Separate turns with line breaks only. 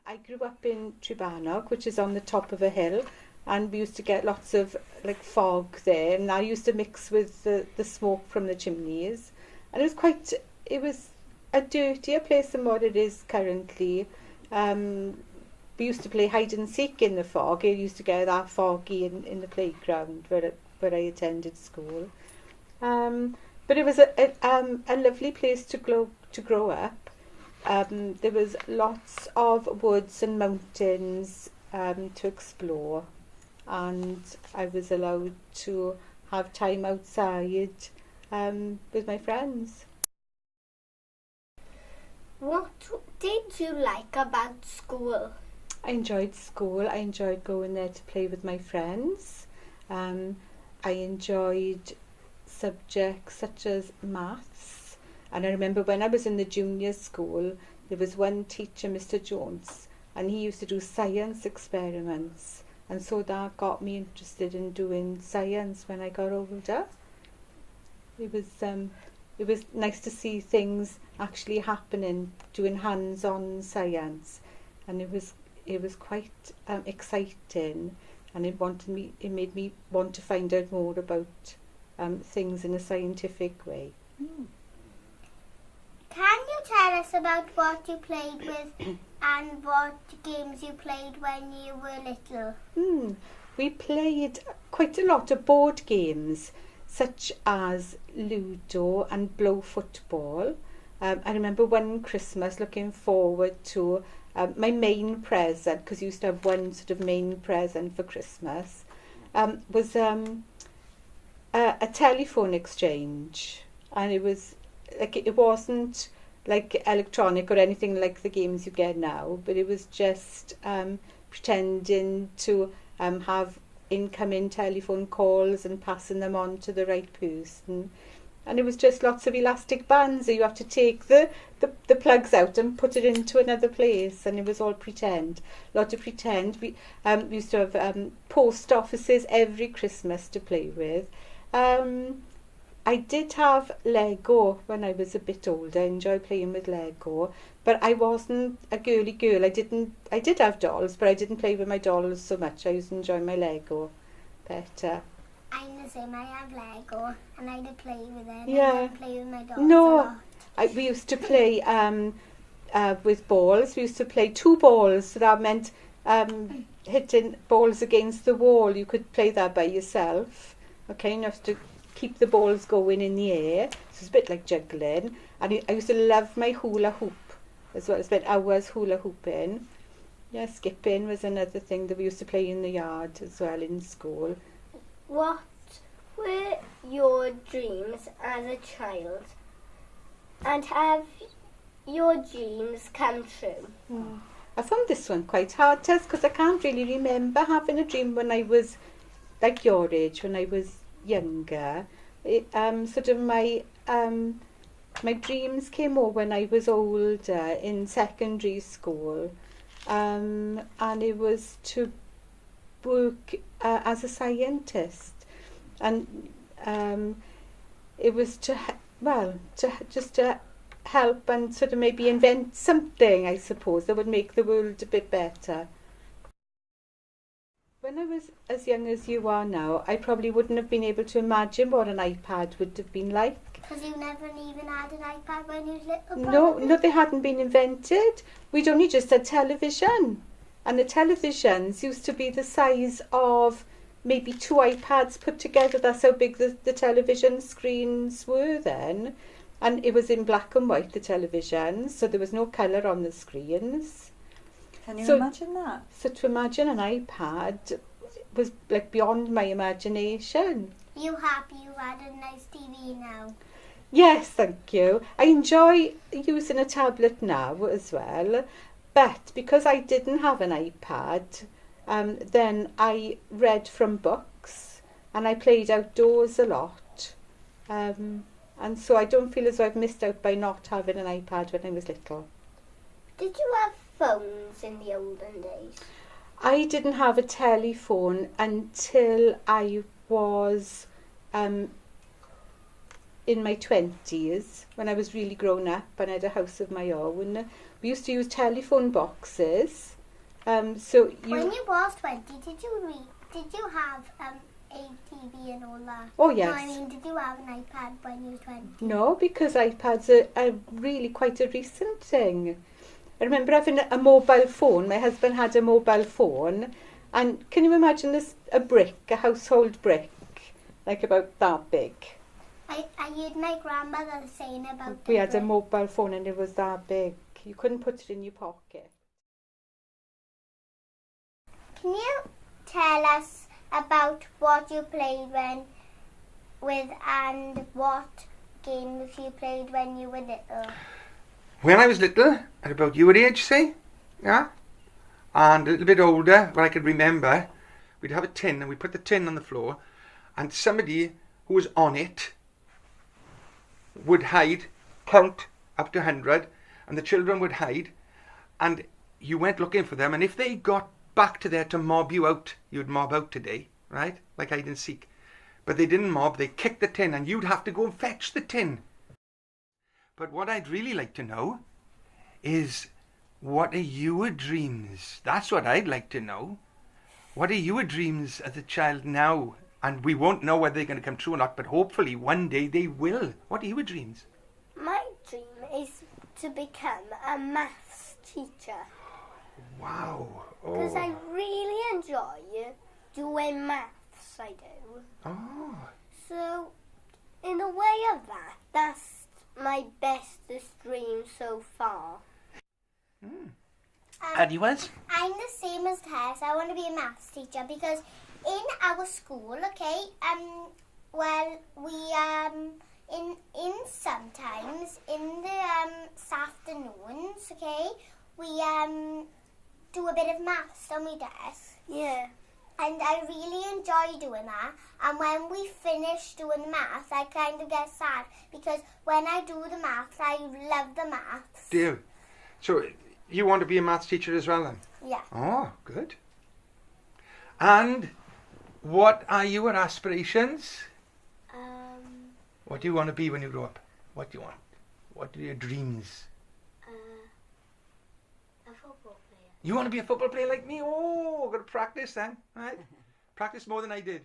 I grew up in Trebarnog, which is on the top of a hill, and we used to get lots of like fog there, and I used to mix with the smoke from the chimneys, and it was a dirtier place than what it is currently. We used to play hide and seek in the fog. It used to get that foggy in the playground where I attended school. But it was a lovely place to grow up. There was lots of woods and mountains to explore, and I was allowed to have time outside with my friends.
What did you like about school?
I enjoyed school. I enjoyed going there to play with my friends. I enjoyed subjects such as maths. And I remember when I was in the junior school, there was one teacher, Mr. Jones, and he used to do science experiments. And so that got me interested in doing science when I got older. It was nice to see things actually happening, doing hands-on science, and it was quite exciting, and it made me want to find out more about things in a scientific way.
Can you tell us about what you played with and what games you played when you were little?
We played quite a lot of board games, such as Ludo and blow football. I remember one Christmas looking forward to my main present, because you used to have one sort of main present for Christmas, was a telephone exchange, and it was like it wasn't like electronic or anything like the games you get now, but it was just pretending to have incoming telephone calls and passing them on to the right person. And it was just lots of elastic bands, so you have to take the plugs out and put it into another place, and it was all pretend. A lot of pretend. We used to have post offices every Christmas to play with. I did have Lego when I was a bit older. I enjoyed playing with Lego, but I wasn't a girly girl. I did have dolls, but I didn't play with my dolls so much. I used to enjoy my Lego better.
I'm the same. I have Lego, and I did play with it.
Yeah.
I didn't play with my dolls
No,
a lot.
we used to play with balls. We used to play two balls, so that meant hitting balls against the wall. You could play that by yourself. Okay, you have to keep the balls going in the air. So it's a bit like juggling. And I used to love my hula hoop as well. I spent hours hula hooping. Yeah, skipping was another thing that we used to play in the yard as well in school.
What were your dreams as a child? And have your dreams come true?
I found this one quite hard, Tess, because I can't really remember having a dream when I was like your age, when I was younger. Sort of my dreams came more when I was older, in secondary school, and it was to work as a scientist, and it was to help and sort of maybe invent something, I suppose, that would make the world a bit better. When I was as young as you are now, I probably wouldn't have been able to imagine what an iPad would have been like.
Because you never even had an iPad when you were little?
No, they hadn't been invented. We'd only just had television. And the televisions used to be the size of maybe two iPads put together. That's how big the television screens were then. And it was in black and white, the television, so there was no colour on the screens.
Can you imagine that?
So to imagine an iPad was like beyond my imagination.
You happy you had a nice TV now?
Yes, thank you. I enjoy using a tablet now as well, but because I didn't have an iPad, then I read from books and I played outdoors a lot. And so I don't feel as though I've missed out by not having an iPad when I was little.
Did you have phones in the olden days?
I didn't have a telephone until I was in my 20s, when I was really grown up and I had a house of my own, we used to use telephone boxes. So
when you was 20, did you have a TV and all that?
Oh, yes.
No, I mean, did you have an iPad when you were 20?
No, because iPads are really quite a recent thing. I remember having a mobile phone. My husband had a mobile phone. And can you imagine this, a household brick, like about that big?
I heard my grandmother saying about
We had a mobile phone and it was that big. You couldn't put it in your pocket.
Can you tell us about what you played with and what games you played when you were little?
When I was little, at about your age, say, yeah, and a little bit older, when I could remember, we'd have a tin and we'd put the tin on the floor and somebody who was on it would hide, count up to 100, and the children would hide, and you went looking for them, and if they got back to there to mob you out, you'd mob out today, right? Like hide and seek. But they didn't mob, they kicked the tin, and you'd have to go and fetch the tin. But what I'd really like to know is, what are your dreams? That's what I'd like to know. What are your dreams as a child now? And we won't know whether they're going to come true or not, but hopefully one day they will. What are your dreams?
My dream is to become a maths teacher.
Wow.
Because I really enjoy doing maths, I do.
Oh.
So, in a way of that's my bestest dream so far.
And yours?
I'm the same as Tess. I want to be a maths teacher because in our school, okay, well, we, in sometimes, in the afternoons, okay, we, do a bit of maths, don't we, Tess? Yeah. And I really enjoy doing that. And when we finish doing the maths, I kind of get sad because when I do the maths, I love the maths.
Do you? So you want to be a maths teacher as well then?
Yeah.
Oh, good. And what are your aspirations? What do you want to be when you grow up? What do you want? What are your dreams?
A football player.
You want to be a football player like me? Oh, got to practice then, right? Practice more than I did.